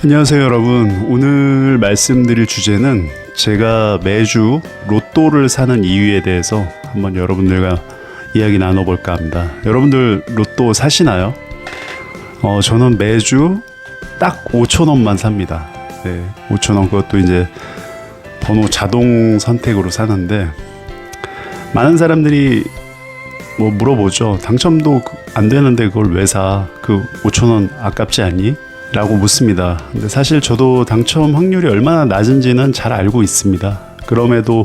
안녕하세요 여러분. 오늘 말씀드릴 주제는 제가 매주 로또를 사는 이유에 대해서 한번 여러분들과 이야기 나눠볼까 합니다. 여러분들 로또 사시나요? 저는 매주 딱 5,000원만 삽니다. 네, 5,000원. 그것도 이제 번호 자동 선택으로 사는데, 많은 사람들이 뭐 물어보죠. 당첨도 안 되는데 그걸 왜 사? 그 5,000원 아깝지 않니? 라고 묻습니다. 근데 사실 저도 당첨 확률이 얼마나 낮은지는 잘 알고 있습니다. 그럼에도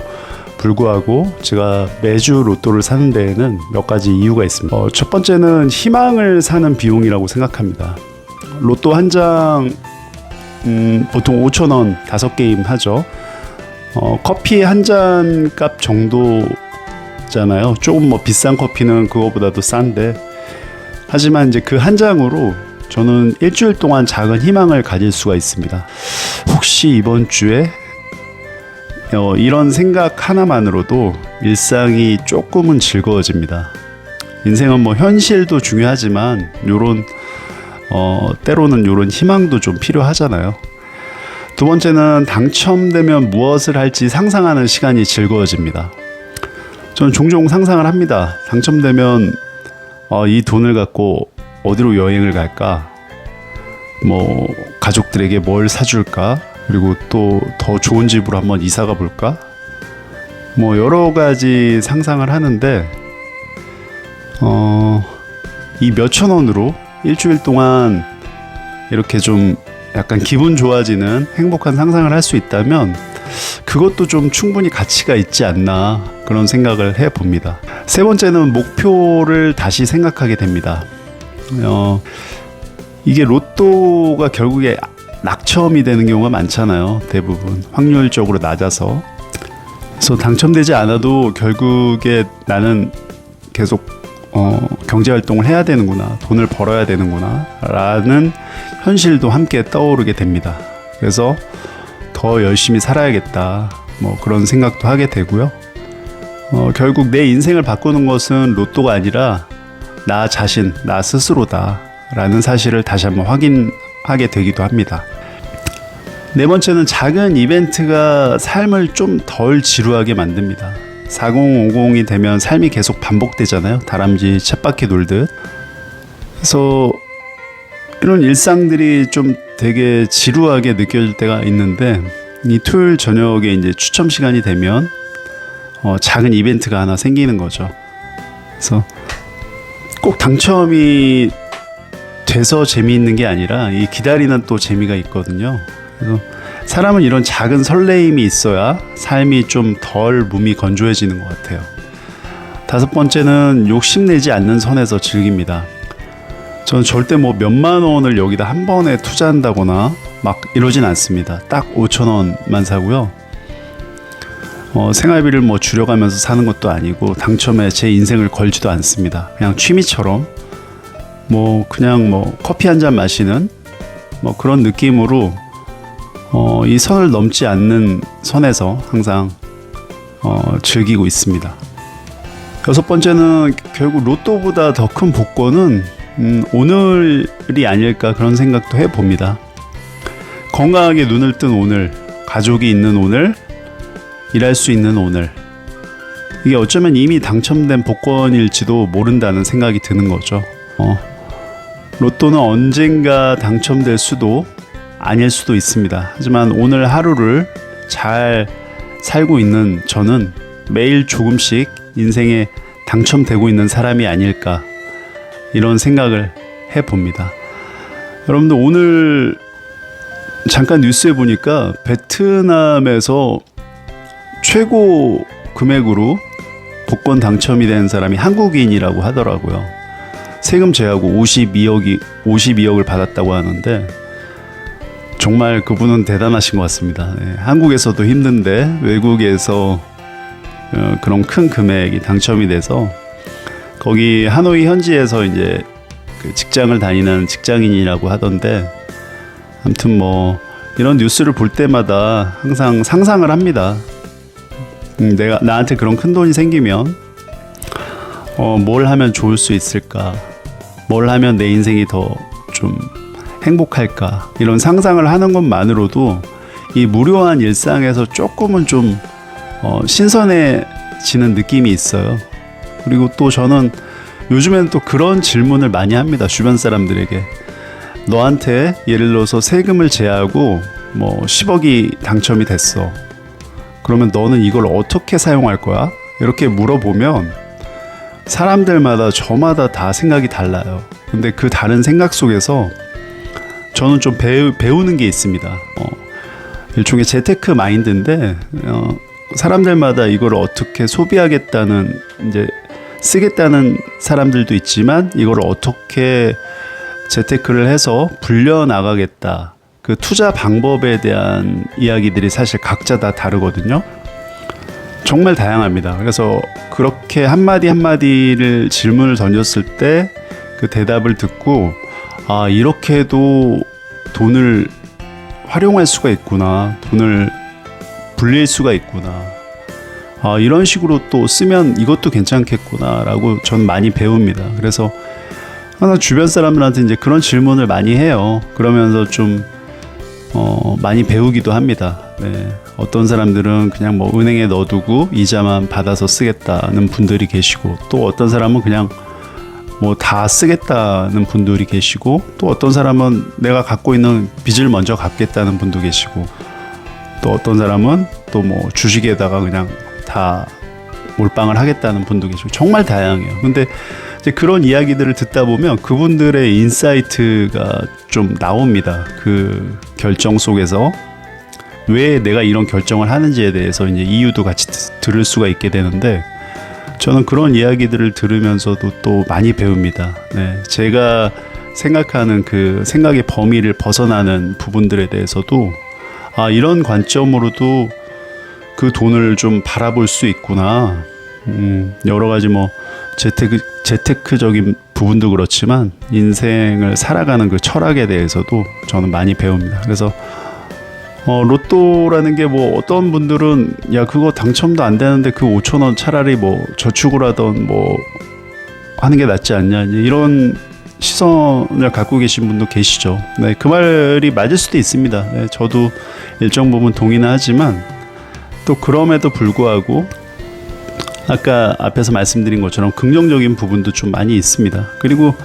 불구하고 제가 매주 로또를 사는 데에는 몇 가지 이유가 있습니다. 첫 번째는 희망을 사는 비용이라고 생각합니다. 로또 한 장 보통 5,000원 5게임 하죠. 커피 한 잔 값 정도잖아요. 조금 뭐 비싼 커피는 그거보다도 싼데, 하지만 이제 그 한 장으로 저는 일주일 동안 작은 희망을 가질 수가 있습니다. 혹시 이번 주에 이런 생각 하나만으로도 일상이 조금은 즐거워집니다. 인생은 뭐 현실도 중요하지만 때로는 요런 희망도 좀 필요하잖아요. 두 번째는 당첨되면 무엇을 할지 상상하는 시간이 즐거워집니다. 저는 종종 상상을 합니다. 당첨되면 이 돈을 갖고 어디로 여행을 갈까? 뭐 가족들에게 뭘 사줄까? 그리고 또 더 좋은 집으로 한번 이사가 볼까? 뭐 여러 가지 상상을 하는데, 이 몇천 원으로 일주일 동안 이렇게 좀 약간 기분 좋아지는 행복한 상상을 할 수 있다면 그것도 좀 충분히 가치가 있지 않나, 그런 생각을 해봅니다. 세 번째는 목표를 다시 생각하게 됩니다. 이게 로또가 결국에 낙첨이 되는 경우가 많잖아요. 대부분 확률적으로 낮아서. 그래서 당첨되지 않아도 결국에 나는 계속 경제활동을 해야 되는구나, 돈을 벌어야 되는구나 라는 현실도 함께 떠오르게 됩니다. 그래서 더 열심히 살아야겠다, 뭐 그런 생각도 하게 되고요. 결국 내 인생을 바꾸는 것은 로또가 아니라 나 자신, 나 스스로다 라는 사실을 다시 한번 확인하게 되기도 합니다. 네 번째는 작은 이벤트가 삶을 좀 덜 지루하게 만듭니다. 4050이 되면 삶이 계속 반복되잖아요. 다람쥐 쳇바퀴 돌듯. 그래서 이런 일상들이 좀 되게 지루하게 느껴질 때가 있는데, 이 토요일 저녁에 이제 추첨 시간이 되면 작은 이벤트가 하나 생기는 거죠. 그래서 꼭 당첨이 돼서 재미있는 게 아니라 이 기다리는 또 재미가 있거든요. 그래서 사람은 이런 작은 설레임이 있어야 삶이 좀 덜 몸이 건조해지는 것 같아요. 다섯 번째는 욕심내지 않는 선에서 즐깁니다. 저는 절대 뭐 몇만 원을 여기다 한 번에 투자한다거나 막 이러진 않습니다. 딱 5,000원만 사고요. 생활비를 뭐 줄여가면서 사는 것도 아니고 당첨에 제 인생을 걸지도 않습니다. 그냥 취미처럼 그냥 커피 한 잔 마시는 뭐 그런 느낌으로 이 선을 넘지 않는 선에서 항상 즐기고 있습니다. 여섯 번째는 결국 로또보다 더 큰 복권은 오늘이 아닐까, 그런 생각도 해봅니다. 건강하게 눈을 뜬 오늘, 가족이 있는 오늘, 일할 수 있는 오늘, 이게 어쩌면 이미 당첨된 복권일지도 모른다는 생각이 드는 거죠. 로또는 언젠가 당첨될 수도 아닐 수도 있습니다. 하지만 오늘 하루를 잘 살고 있는 저는 매일 조금씩 인생에 당첨되고 있는 사람이 아닐까, 이런 생각을 해봅니다. 여러분들, 오늘 잠깐 뉴스에 보니까 베트남에서 최고 금액으로 복권 당첨이 된 사람이 한국인이라고 하더라고요. 세금 제하고 52억을 받았다고 하는데, 정말 그분은 대단하신 것 같습니다. 네, 한국에서도 힘든데 외국에서 그런 큰 금액이 당첨이 돼서 거기 하노이 현지에서 이제 그 직장을 다니는 직장인이라고 하던데, 아무튼 뭐 이런 뉴스를 볼 때마다 항상 상상을 합니다. 나한테 그런 큰 돈이 생기면 뭘 하면 좋을 수 있을까, 뭘 하면 내 인생이 더 좀 행복할까 이런 상상을 하는 것만으로도 이 무료한 일상에서 조금은 좀 신선해지는 느낌이 있어요. 그리고 또 저는 요즘에는 또 그런 질문을 많이 합니다. 주변 사람들에게. 너한테 예를 들어서 세금을 제하고 뭐 10억이 당첨이 됐어. 그러면 너는 이걸 어떻게 사용할 거야? 이렇게 물어보면 사람들마다 저마다 다 생각이 달라요. 근데 그 다른 생각 속에서 저는 좀 배우는 게 있습니다. 일종의 재테크 마인드인데 사람들마다 이걸 어떻게 소비하겠다는 이제 쓰겠다는 사람들도 있지만 이걸 어떻게 재테크를 해서 불려 나가겠다. 그 투자 방법에 대한 이야기들이 사실 각자 다 다르거든요. 정말 다양합니다. 그래서 그렇게 한마디 한마디를 질문을 던졌을 때 그 대답을 듣고 아, 이렇게도 돈을 활용할 수가 있구나. 돈을 불릴 수가 있구나. 아, 이런 식으로 또 쓰면 이것도 괜찮겠구나 라고 전 많이 배웁니다. 그래서 하나 주변 사람들한테 이제 그런 질문을 많이 해요. 그러면서 좀 많이 배우기도 합니다. 네. 어떤 사람들은 그냥 뭐 은행에 넣어두고 이자만 받아서 쓰겠다는 분들이 계시고, 또 어떤 사람은 그냥 뭐 다 쓰겠다는 분들이 계시고, 또 어떤 사람은 내가 갖고 있는 빚을 먼저 갚겠다는 분도 계시고, 또 어떤 사람은 또 뭐 주식에다가 그냥 다 몰빵을 하겠다는 분도 계시고, 정말 다양해요. 근데 이제 그런 이야기들을 듣다 보면 그분들의 인사이트가 좀 나옵니다. 그 결정 속에서 왜 내가 이런 결정을 하는지에 대해서 이제 이유도 같이 들을 수가 있게 되는데, 저는 그런 이야기들을 들으면서도 또 많이 배웁니다. 네, 제가 생각하는 그 생각의 범위를 벗어나는 부분들에 대해서도 아, 이런 관점으로도 그 돈을 좀 바라볼 수 있구나. 여러 가지 뭐 재테크적인 부분도 그렇지만 인생을 살아가는 그 철학에 대해서도 저는 많이 배웁니다. 그래서 로또라는 게 뭐 어떤 분들은 야, 그거 당첨도 안 되는데 그 5천 원 차라리 뭐 저축을 하던 뭐 하는 게 낫지 않냐, 이런 시선을 갖고 계신 분도 계시죠. 네, 그 말이 맞을 수도 있습니다. 네, 저도 일정 부분 동의는 하지만 또 그럼에도 불구하고 아까 앞에서 말씀드린 것처럼 긍정적인 부분도 좀 많이 있습니다. 그리고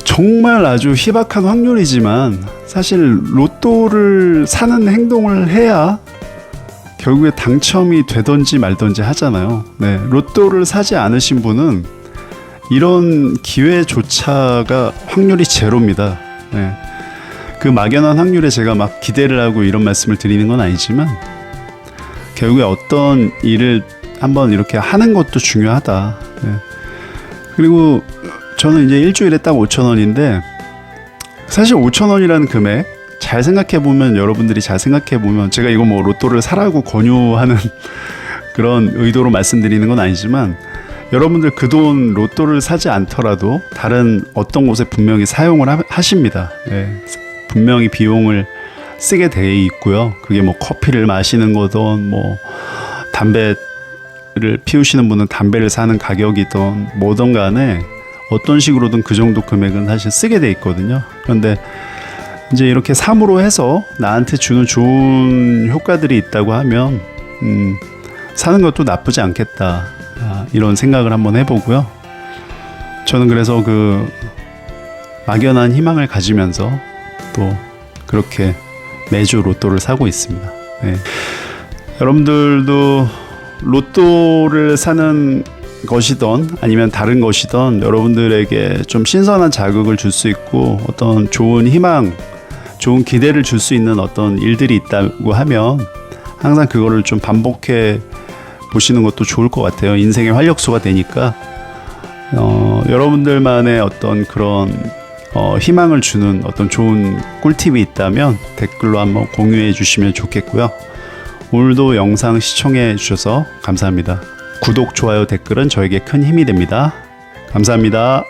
정말 아주 희박한 확률이지만 사실 로또를 사는 행동을 해야 결국에 당첨이 되든지 말든지 하잖아요. 네, 로또를 사지 않으신 분은 이런 기회조차가 확률이 제로입니다. 네, 그 막연한 확률에 제가 막 기대를 하고 이런 말씀을 드리는 건 아니지만 결국에 어떤 일을 한번 이렇게 하는 것도 중요하다. 네. 그리고 저는 이제 일주일에 딱 5천 원인데 사실 5천 원이라는 금액 잘 생각해보면, 여러분들이 잘 생각해보면, 제가 이거 뭐 로또를 사라고 권유하는 그런 의도로 말씀드리는 건 아니지만 여러분들 그 돈 로또를 사지 않더라도 다른 어떤 곳에 분명히 사용을 하십니다. 네. 분명히 비용을 쓰게 돼 있고요. 그게 뭐 커피를 마시는 거든 뭐 담배를 피우시는 분은 담배를 사는 가격이든 뭐든 간에 어떤 식으로든 그 정도 금액은 사실 쓰게 돼 있거든요. 그런데 이제 이렇게 삼으로 해서 나한테 주는 좋은 효과들이 있다고 하면 사는 것도 나쁘지 않겠다, 이런 생각을 한번 해보고요. 저는 그래서 그 막연한 희망을 가지면서 또 그렇게 매주 로또를 사고 있습니다. 네. 여러분들도 로또를 사는 것이든 아니면 다른 것이든 여러분들에게 좀 신선한 자극을 줄 수 있고 어떤 좋은 희망, 좋은 기대를 줄 수 있는 어떤 일들이 있다고 하면 항상 그거를 좀 반복해 보시는 것도 좋을 것 같아요. 인생의 활력소가 되니까 여러분들만의 어떤 그런 희망을 주는 어떤 좋은 꿀팁이 있다면 댓글로 한번 공유해 주시면 좋겠고요. 오늘도 영상 시청해 주셔서 감사합니다. 구독, 좋아요, 댓글은 저에게 큰 힘이 됩니다. 감사합니다.